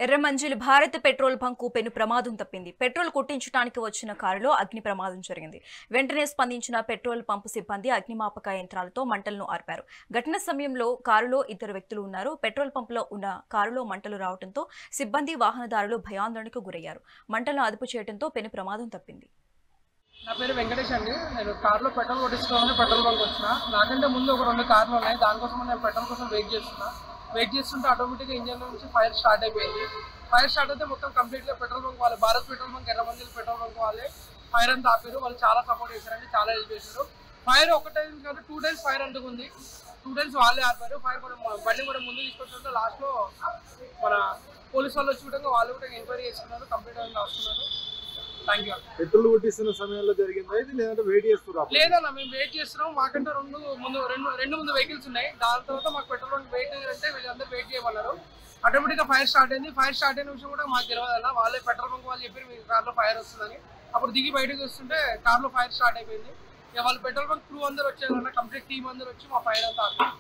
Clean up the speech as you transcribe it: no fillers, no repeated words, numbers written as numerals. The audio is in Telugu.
ఎర్రమంజిల్ భారత్ పెట్రోల్ బంకు పెను ప్రమాదం తప్పింది. పెట్రోల్ కొట్టించడానికి వచ్చిన కారులో అగ్ని ప్రమాదం జరిగింది. వెంటనే స్పందించిన పెట్రోల్ పంపు సిబ్బంది అగ్నిమాపక యంత్రాలతో మంటలను ఆర్పారు. ఘటన సమయంలో కారులో ఇద్దరు వ్యక్తులు ఉన్నారు. పెట్రోల్ పంపులో ఉన్న కారులో మంటలు రావడంతో సిబ్బంది, వాహనదారులు భయాందోళనకు గురయ్యారు. మంటలను అదుపు చేయడంతో పెను ప్రమాదం తప్పింది. నా పేరు వెంకటేష్ అండి. నేను కార్లో పెట్రోల్ కొట్టించుకోవాలని పెట్రోల్ బంక్ వచ్చిన. నాకంటే ముందు ఒక 2 కార్లు ఉన్నాయి. దానికోసం నేను పెట్రోల్ కోసం వెయిట్ చేస్తుంటే ఆటోమేటిక్గా ఇంజన్ నుంచి ఫైర్ స్టార్ట్ అయిపోయింది. ఫైర్ స్టార్ట్ అయితే మొత్తం కంప్లీట్గా పెట్రోల్ బంక్ వాళ్ళే, Bharat petrol bunk, Erram Manzil petrol bunk వాళ్ళే ఫైర్ అంతా ఆపారు. వాళ్ళు చాలా సపోర్ట్ చేశారండి, చాలా హెల్ప్ చేశారు. ఫైర్ ఒక టైం కాదు, 2 టైమ్స్ ఫైర్ అంటుకుంది. 2 టైమ్స్ వాళ్ళే ఆపారు. ఫైర్ కూడా బండి కూడా ముందు తీసుకొచ్చుకుంటే లాస్ట్లో మన పోలీసు వాళ్ళు వచ్చి కూడా వాళ్ళు కూడా ఎంక్వైరీ చేసుకున్నారు, కంప్లీట్ అయ్యి వస్తున్నారు. పెట్రోల్ కొట్టిస్తున్న సమయంలో జరిగిందా ఇది, లేదంటే వెయిట్ చేస్తున్నారు? లేదన్నా, మేము వెయిట్ చేస్తున్నాం. మాకంటే రెండు ముందు వెహికల్స్ ఉన్నాయి. దాని తర్వాత మాకు పెట్రోల్ బంక్ వెయిట్ అంటే వీళ్ళందరూ వెయిట్ చేయమన్నారు. ఆటోమేటిక్గా ఫైర్ స్టార్ట్ అయింది. ఫైర్ స్టార్ట్ అయిన విషయం కూడా మాకు తెలియదు అన్న. వాళ్ళే పెట్రోల్ బంక్ వాళ్ళు చెప్పి మీ కార్లో ఫైర్ వస్తుందని. అప్పుడు దిగి బయటకు వస్తుంటే కార్లో ఫైర్ స్టార్ట్ అయిపోయింది. ఇక వాళ్ళు పెట్రోల్ బంక్ క్రూ అందరూ వచ్చారన్న, కంప్లీట్ టీం అందరూ వచ్చి మా ఫైర్ అంతా ఆపారు.